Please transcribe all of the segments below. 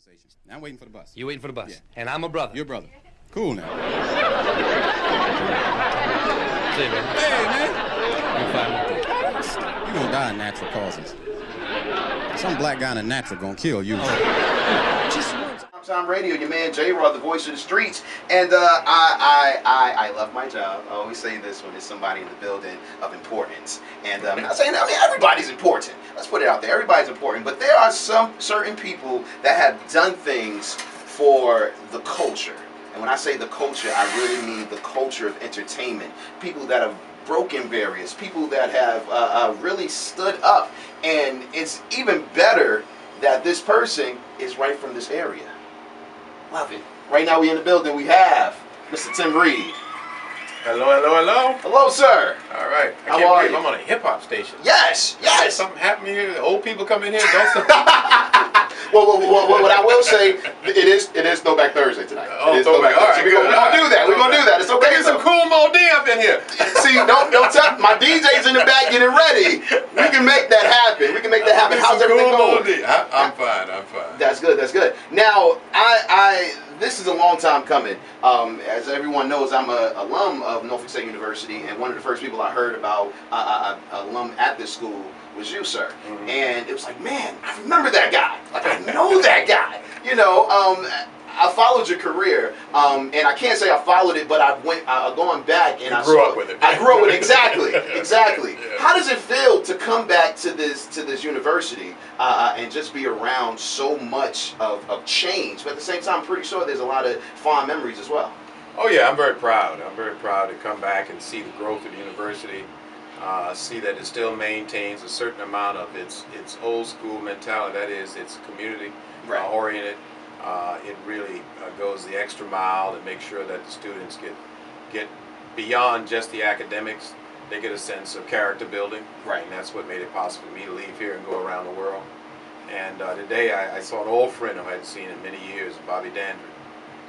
conversation. Now I'm waiting for the bus. You waiting for the bus? Yeah. And I'm a brother. Your brother. Cool now. See you, man. Hey, man. I'm fine with that. You gonna die of natural causes. Some black guy in a natural gonna kill you. Just once. Primetime Radio, your man J-Rod, the voice of the streets, and I love my job. I always say this when there's somebody in the building of importance, and I'm not saying, I mean, everybody's important. Let's put it out there. Everybody's important, but there are some certain people that have done things for the culture. And when I say the culture, I really mean the culture of entertainment. People that have broken barriers, people that have really stood up, and it's even better that this person is right from this area. Love it. Right now we in the building, we have Mr. Tim Reid. Hello, hello, hello. Hello, sir. All right. I How can't are believe you? I'm on a hip-hop station. Yes, yes. Something happening here? Old people come in here, don't Well, what I will say, it is Throwback Thursday tonight. Oh, It is Throwback. All right, Thursday. We're gonna do that. We're gonna do that. It's okay. Get some cool Mo D up in here. See, don't tell my DJ's in the back getting ready. We can make that happen. We can make that happen. How's everything going? I'm fine. I'm fine. That's good. That's good. Now, this is a long time coming. As everyone knows, I'm an alum of Norfolk State University, and one of the first people I heard about alum at this school was you, sir. Mm-hmm. And it was like, man, I remember that guy. Like, I know that guy. You know, I followed your career, and I can't say I followed it, but I've gone back and I grew saw up with it. I grew up with it. Exactly, exactly. Yeah. How does it feel to come back to this university and just be around so much of change? But at the same time, I'm pretty sure there's a lot of fond memories as well. Oh, yeah, I'm very proud. I'm very proud to come back and see the growth of the university, see that it still maintains a certain amount of its old school mentality, that is, it's community oriented. It really goes the extra mile to make sure that the students get beyond just the academics. They get a sense of character building, Right. and that's what made it possible for me to leave here and go around the world. And today I saw an old friend who I hadn't seen in many years, Bobby Dandridge,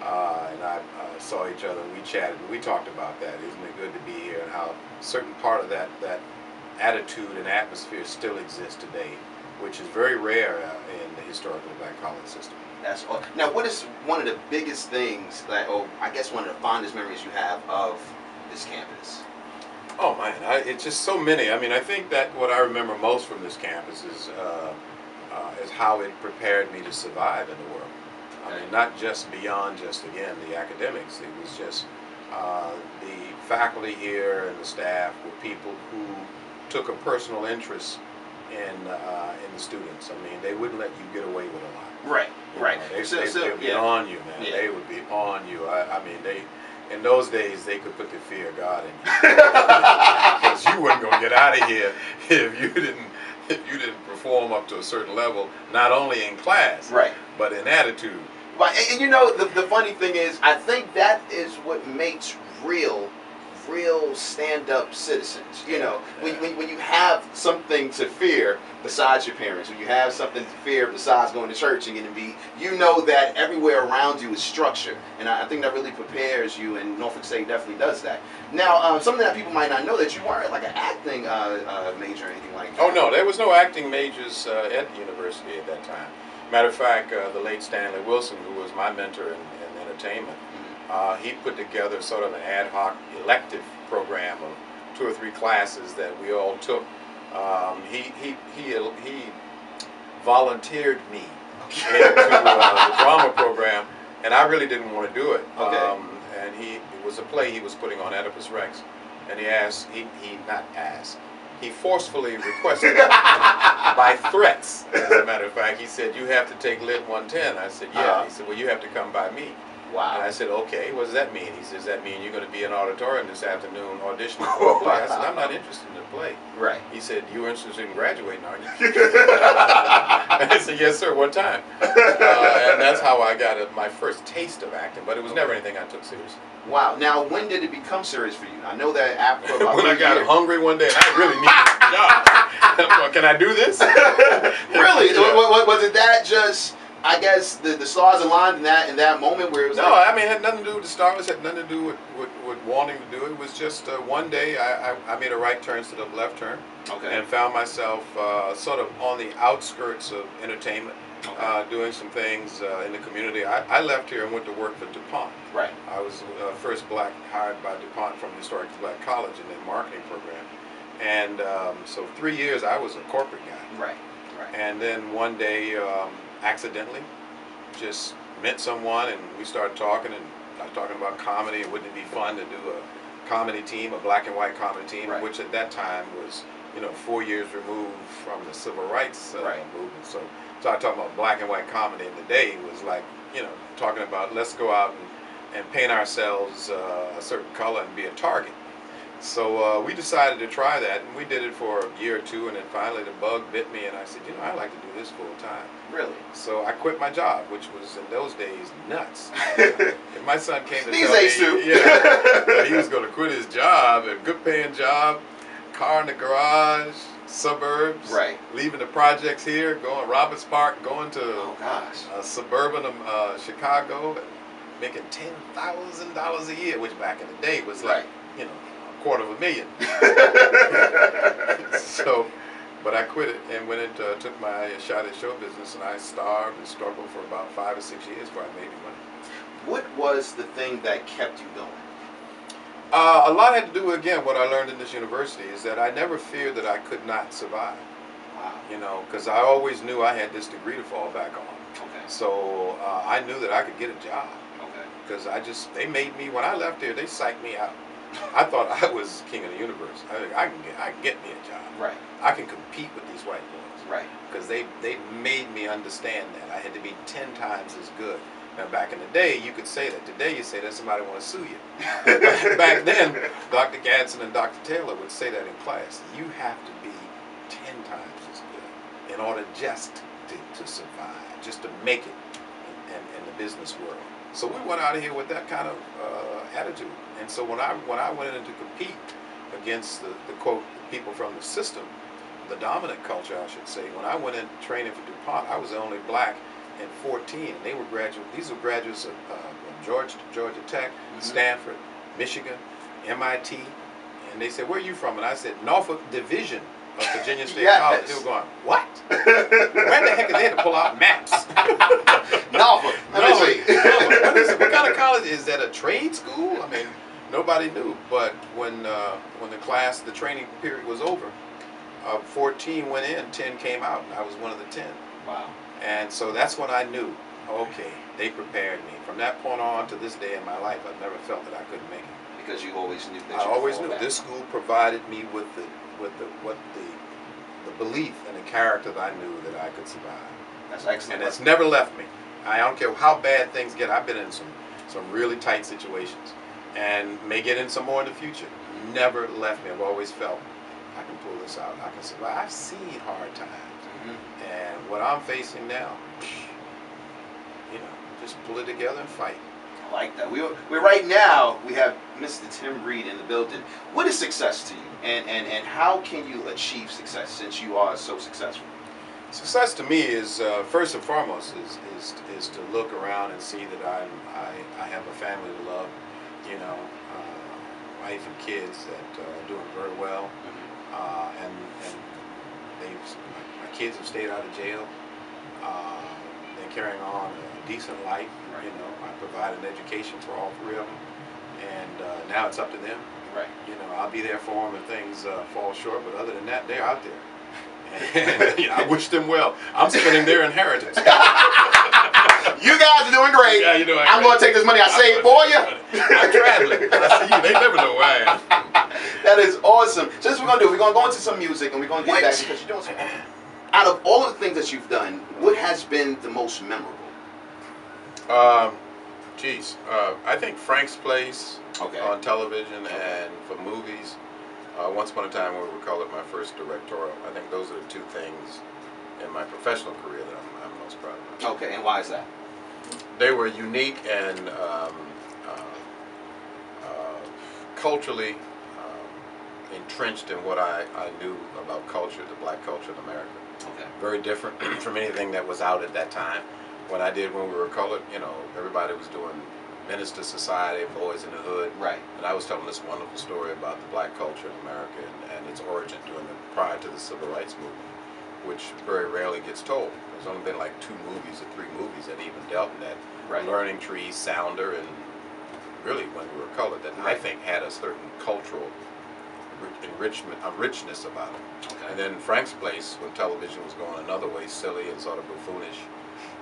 and I saw each other and we chatted and we talked about that. Isn't it good to be here, and how a certain part of that attitude and atmosphere still exists today, which is very rare in the historical black college system. That's all. Now, what is one of the biggest things that, or I guess one of the fondest memories you have of this campus? Oh man, it's just so many. I mean, I think that what I remember most from this campus is how it prepared me to survive in the world. I mean, not just beyond just, again, the academics. It was just the faculty here and the staff were people who took a personal interest in the students. I mean, they wouldn't let you get away with a lot. Right, right. They would be on you, man. Yeah. They would be on you. I mean, in those days, they could put the fear of God in you. Because you weren't going to get out of here if you didn't perform up to a certain level, not only in class, Right. but in attitude. Right, and you know, the funny thing is, I think that is what makes real stand-up citizens. You know, when you have something to fear besides your parents, when you have something to fear besides going to church and getting beat, you know that everywhere around you is structure, and I think that really prepares you, and Norfolk State definitely does that. Now, something that people might not know, that you weren't like an acting major or anything like that. Oh no, there was no acting majors at the university at that time. Matter of fact, the late Stanley Wilson, who was my mentor in entertainment, he put together sort of an ad hoc elective program of 2 or 3 classes that we all took. He volunteered me into the drama program, and I really didn't want to do it. Okay. And it was a play he was putting on, Oedipus Rex, and he forcefully requested by threats, as a matter of fact. He said, you have to take Lit 110. I said, yeah. He said, well, you have to come by me. Wow. And I said, okay, what does that mean? He says, that mean you're going to be in an auditorium this afternoon auditioning for a play? I said, I'm not interested in the play. Right. He said, you're interested in graduating, aren't you? I said, yes, sir, one time. And that's how I got my first taste of acting, but it was never anything I took seriously. Wow. Now, when did it become serious for you? I know that after about When I got hungry one day, and I really needed a job. Can I do this? Really? Yeah. Was it that just, I guess, the stars aligned in that moment where it was No, like... I mean, it had nothing to do with the stars. It had nothing to do with wanting to do it. It was just one day I made a right turn instead of left turn. Okay. And found myself sort of on the outskirts of entertainment. doing some things in the community. I left here and went to work for DuPont. Right. I was first black hired by DuPont from the Historic Black College in their marketing program. And so 3 years I was a corporate guy. Right. Right. And then one day, accidentally, just met someone and we started talking, and I was talking about comedy and wouldn't it be fun to do a comedy team, a black and white comedy team, right. which at that time was, 4 years removed from the civil rights right. movement. So I talking about black and white comedy in the day was like, talking about let's go out and paint ourselves a certain color and be a target. So we decided to try that, and we did it for a year or two, and then finally the bug bit me, and I said, I'd like to do this full time. Really? So I quit my job, which was in those days nuts. And my son came to These tell me, soup. he was going to quit his job, a good paying job, car in the garage, suburbs, right. leaving the projects here, going Roberts Park, going to suburban Chicago, making $10,000 a year, which back in the day was like, $250,000. So, but I quit it and went and took my shot at show business, and I starved and struggled for about 5 or 6 years before I made any money. What was the thing that kept you going? A lot had to do with, again, what I learned in this university is that I never feared that I could not survive. Wow. Because I always knew I had this degree to fall back on. Okay. So I knew that I could get a job. Okay. Because they made me, when I left there, they psyched me out. I thought I was king of the universe. I can get me a job. Right. I can compete with these white boys. Right. Because they made me understand that I had to be 10 times as good. Now back in the day, you could say that. Today you say that somebody want to sue you. Back then, Dr. Gadsden and Dr. Taylor would say that in class. You have to be 10 times as good in order just to survive, just to make it in the business world. So we went out of here with that kind of attitude. And so when I went in to compete against the quote people from the system, the dominant culture, I should say, when I went in training for DuPont, I was the only black and 14, and they were graduates. These were graduates of Georgia Tech, Stanford, Michigan, MIT, and they said, "Where are you from?" And I said, "Norfolk Division of Virginia State College." They were going, "What? Where the heck?" They had to pull out maps. Norfolk. Norfolk. What kind of college is that? A trade school? I mean, nobody knew. But when the training period was over, 14 went in, 10 came out, and I was one of the 10. Wow. And so that's when I knew, okay, they prepared me. From that point on to this day in my life, I've never felt that I couldn't make it. Because you always knew that. I always knew this school provided me with the belief and the character that I knew that I could survive. That's excellent. And it's never left me. I don't care how bad things get. I've been in some really tight situations, and may get in some more in the future. Never left me. I've always felt I can pull this out. I can survive. I've seen hard times. And what I'm facing now, just pull it together and fight. I like that. We're right now, we have Mr. Tim Reid in the building. What is success to you? And how can you achieve success since you are so successful? Success to me is, first and foremost, is to look around and see that I have a family to love, wife and kids that are doing very well. And my kids have stayed out of jail. They're carrying on a decent life. Right. I provide an education for all 3 of them, and now it's up to them. Right. I'll be there for them if things fall short, but other than that, they're out there. And I wish them well. I'm spending their inheritance. You guys are doing great. Yeah, you're doing great. I'm going to take this money I saved for you. I'm traveling. I see you. They never know where I am. That is awesome. So this is what we're going to do. We're going to go into some music, and we're going to get back because you're doing something. Out of all of the things that you've done, what has been the most memorable? I think Frank's Place on television and for movies. Once Upon a Time, where we call it my first directorial. I think those are the 2 things in my professional career that I'm most proud of. Okay, and why is that? They were unique and culturally entrenched in what I knew about culture, the black culture in America. Okay. Very different from anything that was out at that time. When we were colored, everybody was doing Minister Society, Boys in the Hood. Right. And I was telling this wonderful story about the black culture in America and its origin prior to the Civil Rights Movement. which very rarely gets told. There's only been like 2 movies or 3 movies that even dealt in that. Right. Learning Tree, Sounder, and really When We Were Colored, that I think had a certain cultural enrichment, a richness about it. Okay. And then Frank's Place, when television was going another way, silly and sort of buffoonish,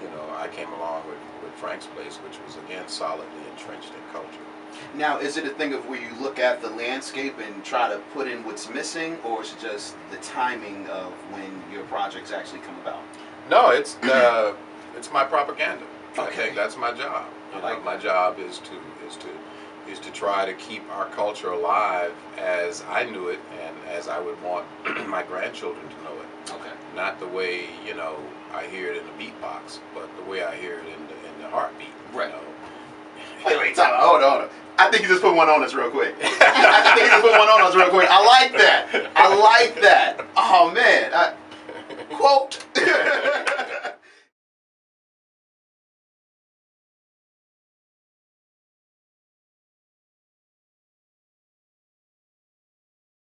you know, I came along with Frank's Place, which was again solidly entrenched in culture. Now, is it a thing of where you look at the landscape and try to put in what's missing, or is it just the timing of when your projects actually come about? No, it's my propaganda. Okay. I think that's my job. You know, my job is to try to keep our culture alive as I knew it and as I would want my grandchildren to know it. Okay. Not the way, you know, I hear it in the beatbox, but the way I hear it in the heartbeat. Right. You know? Wait, time out. Hold on. I think you just put one on us real quick. I think you just put one on us real quick. I like that. I like that. Oh man. Quote.